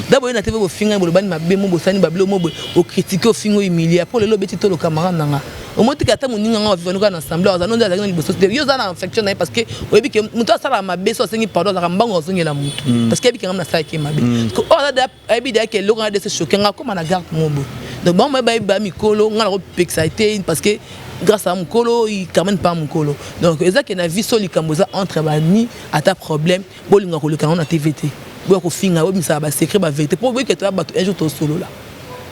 d'abord na TV bo finga bo bani mabe mo bo sani ba blo mo bo o critiquer o fingo humilier pour le lobeti to le camarade nanga au moins que ata moninga nga vivre na ensemble on a dans liboso yo za na infection na parce que oyebi que muto asala mabe so sengi pardon za mbango zongela mutu parce que ebi que ngam na sa ki mabe parce que on a da ebi da que le on a de se choquer nga comme na garde mobo donc bon moi ba mikolo nga na excited parce que grâce à Mukolo, il quand même pas Mukolo. Donc, c'est ça qu'il y a une vie sur les Kamboza entre bani à ta problème. Bon, il y a le canon à TVT. Bon, il y a un ça va s'écrire la vérité. Pour que tu vas battre un jour ton solo là.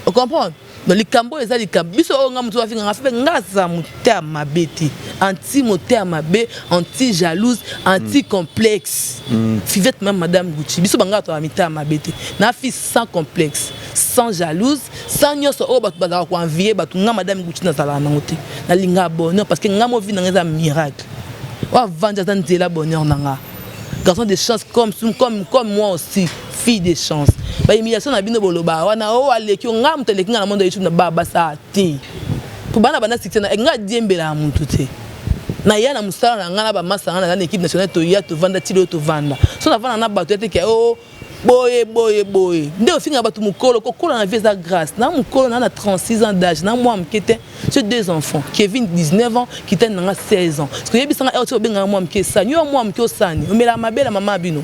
Vous comprenez? Donc, les Kambo, les Alikam, bis au ngam tu vas faire un affaire ngasa muter ma bête, anti moter ma bête, anti jalouse, anti complexe. Fivette même Madame Gucci, bis au banga tu vas miter ma bête. Na fille sans complexe, sans jalouse, sans nyos au bat bazar ko envier bat ngam Madame Gucci na sala na ngote. Na linga bonheur parce que ngam vi na ngeza miracle. Wa vendre dans de bonheur nanga. Garçon de chance comme moi aussi, fille de chance. Ba humiliation na bino boloba wana o aleki ngam teleki na monde YouTube na baba sa ti. Pour bana bana sikena nga diembela muntu te. Na yana musala na ngana ba masa na équipe nationale to ya to vanda tilo to vanda. So na vanda na bato te ke o boye. Nde ofinga batu mukolo kokola na visa grâce. Na mukolo na 36 ans d'âge, na moi mkete, j'ai 2 enfants. Kevin 19 ans, qui ten na 16 ans. Parce que yebi sanga elto benga moi mke sa, nyo moi mke osani. O mela mabela mama bino.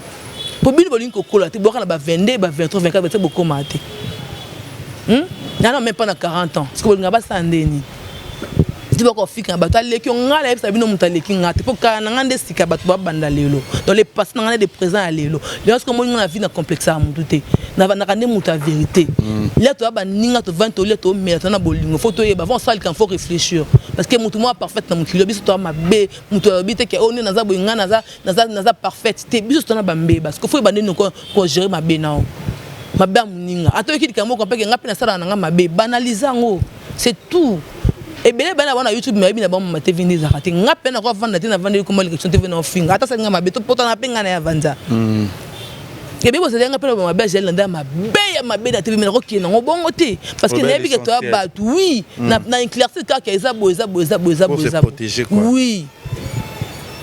Pour bino bolingo kokola te boka na ba 22, ba 23, 24 te bokoma te. Na même pas na 40 ans. Parce que bolinga ba sandeni. Tu vas confiner bato aleki ngala yebisa bino mutaleki ngate pour kana ngande sika bato ba banda lelo dans les passés ngane de présent à lelo lorsque moi na vie na complexe à mutu te na va na kande muta vérité là to ba ninga to 20 to là to mais na bolingo faut to yeba avant ça il faut réfléchir parce que mutu moi parfait na mutu biso to mabe mutu bite ke on na za bolinga na za parfaite te biso to na bambe parce que faut ba ndeno ko gérer mabe na mabe muninga atoki dikambo ko peke ngapi na sala na mabe banaliser ngo c'est tout. et bien na YouTube mais bien na bon ma TV ndeza kati nga pe na ko vanda te na vanda ko mali question TV na finga ata sanga mabeto poto na penga na ya vanda et bien vous allez nga pe na ma belle landa ma belle na TV mais ko kina ngobongo te parce que nebi ke to abatu oui na éclaircir ka ka eza boza oui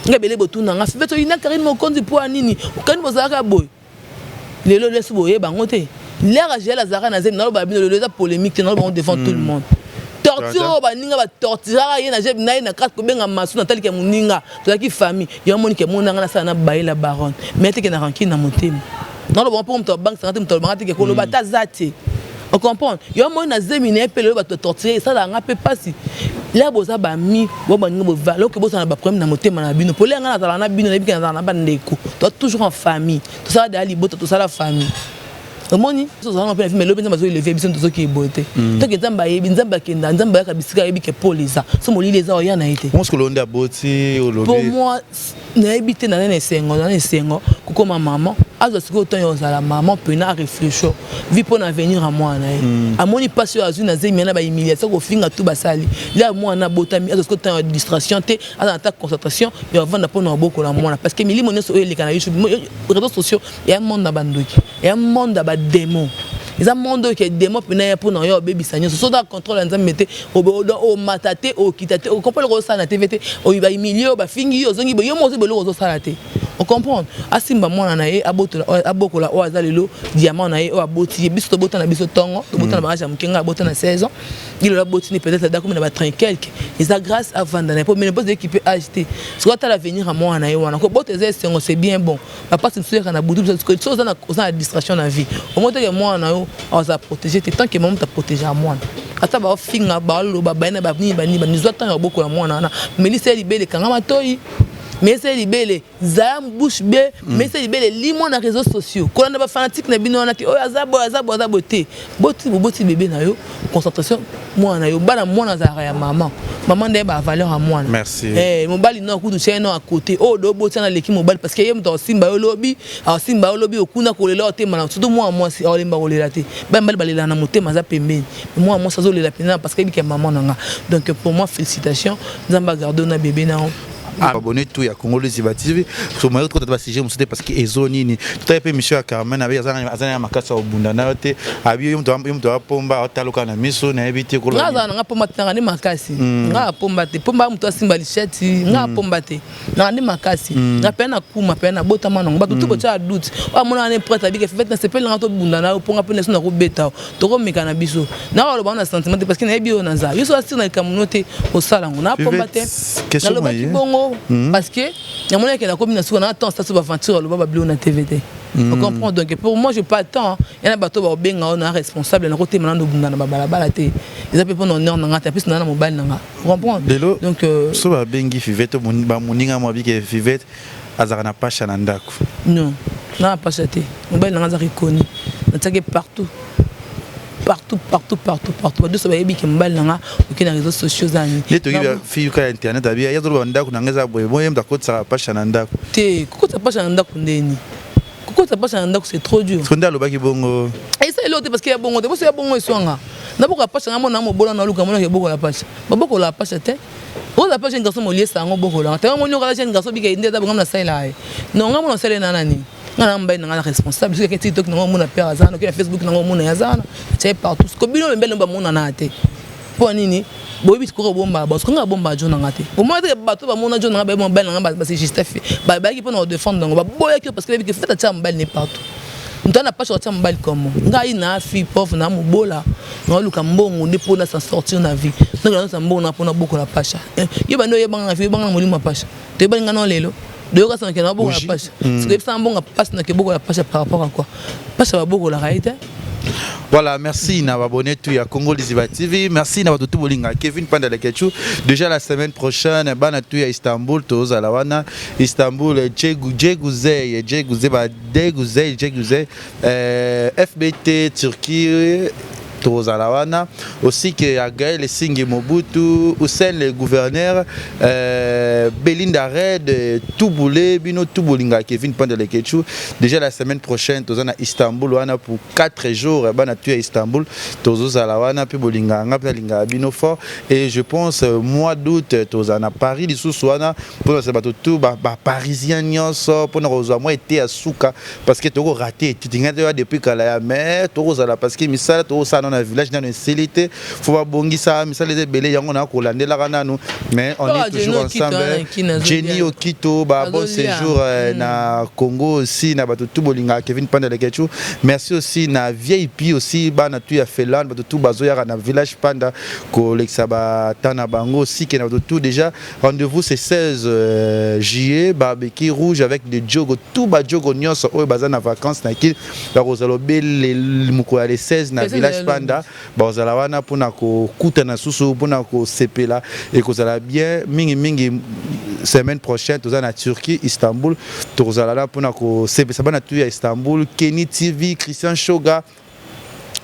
nga bele botuna nga feto ina Karine Mokonzi po anini okani bozaka boy lelo lesu boye bango te l'air à la zara na zemi na ba bino le polémique na ba devant tout le monde torture ba ninga ba torture ye na jebi na carte ko benga masu na tali ke muninga to ki famille yo moni ke monanga na sana baila baron mais te ke na rankine na motema na lo bon pour mto bank santé mto bank te ke ko lo bata zate on comprend yo moni na zemi na pe le ba torture ça la nga pe pasi là boza ba mi bo ba ninga bo va lo ke bo sana ba problème na motema na bino pour le nga na na bino na bika na ba ndeko to toujours en famille tout ça dali boto tout ça la famille Moni, ce sont mais le bien parce que les filles sont qui est beauté. Tant que Zamba est Zamba qui est dans Zamba qui biscuit et qui est polisa. Ce mot les a rien a été. Pense que l'on a beauté au lobby. Pour moi, n'habiter dans les sengo, coucou ma maman. À ce que autant yon la maman peut na réfléchir. Vie pour l'avenir à moi nae. À mon y passe sur azuna zemi na ba humiliation ko finga tout basali. Là moi na botami à ce que autant distraction té à ta concentration et avant na pour na boko la moi parce que mili moné sur les canaux YouTube réseaux sociaux et un monde na bandoki. Et un monde na démon. Ils ont monde que démon peut pour na yo baby sanyo. So da contrôle nzam mete au matate au kitate au comprendre ko ça na TVT au ba humilier ba fingi yo zongi bo yo mo belo zo salate. On comprend. Asimba mwana na ye abokola o azalelo diamant na ye o aboti biso to botana biso tongo to botana ba jamkenga botana 16 ans. Il a botini peut-être da comme na ba 30 quelque. Et ça grâce à Vandana pour mais pas équipe acheter. Soit à l'avenir à moi na ye wana ko bote c'est bien bon. Papa c'est sûr kana boudou parce que chose na distraction na vie. Au moins que moi na yo on va protéger tant que maman t'a protégé à moi. Ata ba finga ba lo ba ba na ba ni ba ni zo tan yo bokola moi na mais li c'est libéré kanga matoi. Mais c'est libéré, Zam bouche bé, mais c'est libéré, lis-moi dans les réseaux sociaux. Quand on a fanatique, on a dit, oh, azabo, boti bébé na yo, concentration, moi na yo, bana moi na zara maman. Maman n'a pas valeur à moi. Merci. Eh, mon bali non coup de chien non à côté. Oh, do boti na l'équipe mobile parce que yem dans Simba lobby, alors Simba lobby au kuna ko le lote mana. Surtout moi si on lemba ko le laté. Ben bali la na moté maza pembe. Moi ça zo le la pena parce que bi ke maman nanga. Donc pour moi félicitations, Zamba garder na bébé na. Abonné tout ya Congo les TV sur moi trop de sujet monsieur parce que ezoni ni tout à fait monsieur Carmen avec azana makasa obunda na yote abi yum to pomba otaloka na miso na ebité ko nga za nga pomba tanga ni makasi nga pomba te pomba mtu asimba lisheti nga pomba te na ni makasi nga pena kuma pena bota manongo batu tuko cha doute wa mona ne prête abi ke fait na sepel nga to bunda na ponga pena sona ko beta to ko meka na biso na wa ba na sentiment parce que na ebi ona za yuso asina na communauté au salango na pomba te na lo ba kibongo parce que il y a moyen que la combinaison na temps ça se va aventure le baba bleu na TVT on comprend donc pour moi je pas temps il y a bateau ba benga on a responsable na côté maintenant bunda na bala bala te ils appellent pour honneur na ngata plus na mobile na on comprend donc so ba bengi fivete ba moninga mo bi ke fivete azara na pasha na ndako non na pasha te mobile na ngata reconnu na tsake partout. Deux ça va bien que mbal nanga aucun réseaux sociaux ani. Les to give fille ka internet abia ya zo ndako na ngeza boye moyem da kotsa pasha na ndako. Te kokota pasha na ndako ndeni. Kokota pasha na ndako c'est trop dur. Sonda lo baki bongo. Et ça l'autre parce qu'il y a bongo, parce qu'il y a bongo iswanga. Na boko pasha ngamo na mo bola na luka mona ke boko la pasha. Ba boko la pasha te. O la pasha ngaso mo liesa ngo boko la. Te mo nyoka la jeune ngaso bika inde da ngam na sala ai. Non ngamo na sala na nani. Ngana mbaye na responsable parce que TikTok na mo na père azana, que Facebook na mo na azana. C'est partout. Ko bino mbele mba mo na te. Po nini? Bobi ko bomba parce que nga bomba jona ngate. Au moins que bato ba mo na jona ba mo mbele nga ba c'est juste fait. Ba ki pour nous défendre ngo ba boya parce que que fait ta mbele partout. Ntana pas sortir mbali comme nga ina fi pauvre na mubola na luka mbongo ndipo na s'en sortir na vie nga na mbongo na pona boko la pasha yeba no yeba nga fi banga mulima pasha te ba nga no lelo de yo ka sana ke na boko la pasha parce que ça mbongo passe na ke boko la pasha par rapport à quoi pasha ba boko la raïta. Voilà, merci na abonné tout ya Congo Liziba TV. Merci na tout bolinga Kevin Panda la Ketchou. Déjà la semaine prochaine bana tout ya Istanbul to zalawana Istanbul Djeguzey FBT Turquie Tozalawana aussi que Agaël Singi Mobutu Hussein le gouverneur Belinda Red Touboulé Bino Toubolinga Kevin Pandelekechu déjà la semaine prochaine Tozana Istanbul wana pour 4 jours bana tu à Istanbul Tozalawana puis Bolinga ngapla linga bino fort et je pense mois d'août Tozana Paris wana pour se bato tout parisien nyonso pour na rozwa moi été à Souka parce que toko raté tu tinga depuis kala ya mais toko zala parce que misala toko ça dans le village dans une célité faut pas bongisa misala les belé yango na ko landela kana nous mais on est toujours ensemble Jenny Okito bon séjour na Congo aussi na bato tout bolinga Kevin Pandelekechu merci aussi na VIP aussi bana tu ya Felan bato tout bazoya na village Panda ko lexaba tana bango aussi que na bato tout déjà rendez-vous c'est 16 juillet barbecue rouge avec des jogo tout ba jogo nyonso oyo baza na vacances na ki ba kozalobe les moko les 16 na village Panda bazala wana pona ko kuta na susu pona ko sepela et kozala bien mingi semaine prochaine toza na Turquie Istanbul tozala là pona ko sepela bana tu ya Istanbul Kenny TV Christian Shoga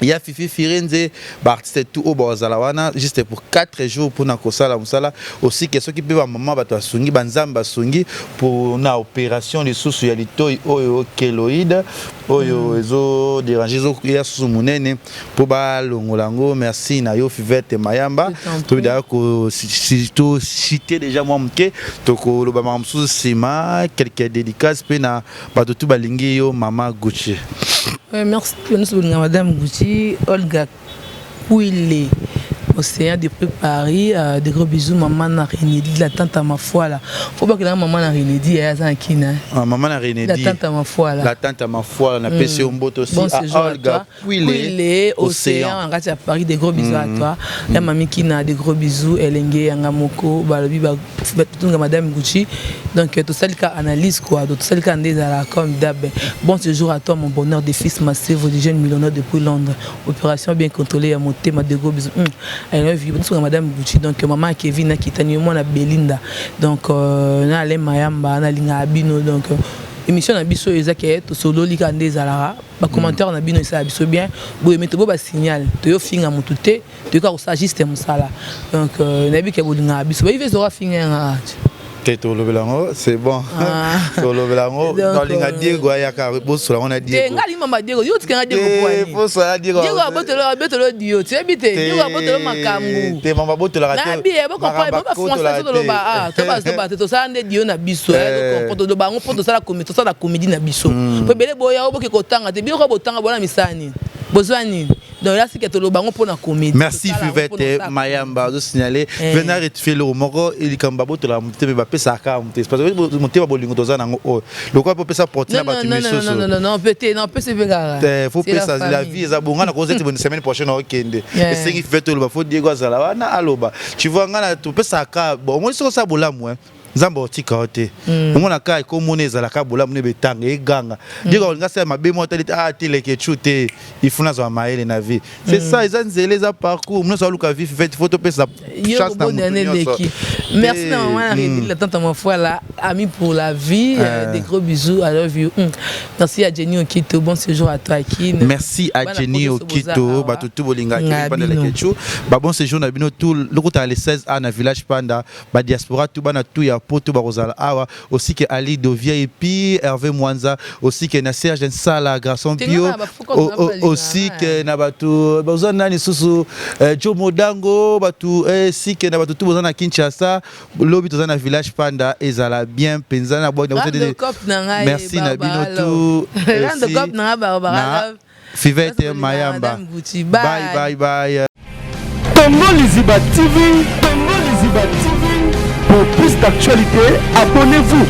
il y a Fifi Firenze, artiste tout au Bozalawana, juste pour 4 jours pour Nakosala Musala. Aussi, que ceux qui peuvent maman Bato Sungi, Banzamba Sungi, pour une opération de sous-sualité, Oyo Keloïde, Oyo Ezo, déranger Zoya Soumounene, pour Balongolango, merci Nayo Fivette Mayamba. Tout d'ailleurs, surtout cité déjà moi, Toko Lobama Msou Sima, quelques dédicaces, Pena, Bato Tubalingi, Maman Gucci. Merci, Madame Gucci, Olga Pouilé, Océan depuis Paris, des gros bisous, maman n'a rien dit, la tante à ma foi là. Faut pas que la maman n'a rien dit, elle a un kina. Maman n'a rien dit. La tante à ma foi là. La tante à ma foi là, on a PC Omboto aussi. Bon séjour à toi. Pouilé, Océan, on à Paris, des gros bisous à toi. La mamie qui n'a des gros bisous, Elenge, Yangamoko, Balobi, Madame Gucci. Donc tout ça, le cas analyse quoi, tout ça, le cas comme d'hab. Bon séjour à toi, mon bonheur des fils massifs, des jeunes millionnaires depuis Londres. Opération bien contrôlée à mon thème, des gros bisous. I love you. Bonsoir Madame Gucci. Donc maman Kevin qui t'a moi na Belinda. Donc na ale Mayamba na linga abino donc émission na biso ezake to solo lika ndezalara. Ba commentaire na bino ça biso bien. Bo emeto bo ba signal. To yo finga mutute. To ka sa juste musala. Donc na bi ke bo linga biso. Ba ive zora finga nga. C'est bon. Solo Belango, dans l'inga Diego ayaka bosso on a Diego. Ngali mama Diego, yo tika Diego quoi. Bosso a Diego. Diego abotelo dio, tu habite. Diego abotelo makambu. Te mama botelo raté. Na bien, ba comprendre, ba français to lo ba. To ba to ça ande dio na biso. Donc poto do bango poto ça la comédie na biso. Pe bele boya oboke kotanga te bio ko botanga bona misani. Bozwani. Donc là, c'est que le bango pour la comédie. Merci Fivette Mayamba de signaler. Venez rectifier le moro et il kambabo te la monter mais pas ça ka monter parce que monter ba bolingo toza nango le quoi peut ça porter na batu miso. Non, peut-être non, peut se faire. Faut pas ça la vie ça bonga na cause une semaine prochaine au kende. Et c'est qui fait le ba faut Diego Azala na aloba. Tu vois ngana tu peux ça ka bon moi c'est ça bola moi. Zambo tika ote omona kai ko moneza la ka bola mne betanga eganga ndiko ngasa mabe mota tele ke chute ifuna zo maele na vie c'est ça ils anzele za parcours mno so luka vie fait photo pesa chance na merci na maman la tante ma foi là ami pour la vie des gros bisous I love you merci à Jenny Okito bon séjour à toi Kin merci à Jenny Okito batutu bolinga ki panda le kechu ba bon séjour na bino tout le route à les 16 à na village Panda ba diaspora tout bana tout ya poto barozala awa aussi que Ali Dovia et puis Hervé Mwanza aussi que na Serge Nsala garçon bio aussi que na batu bazana ni susu Joe Modango batu si que na batu tout bazana Kinshasa lobi tozana village Panda ezala bien penzana bo merci na bino tout Fivette Mayamba bye Congo Liziba TV pour plus d'actualités, abonnez-vous.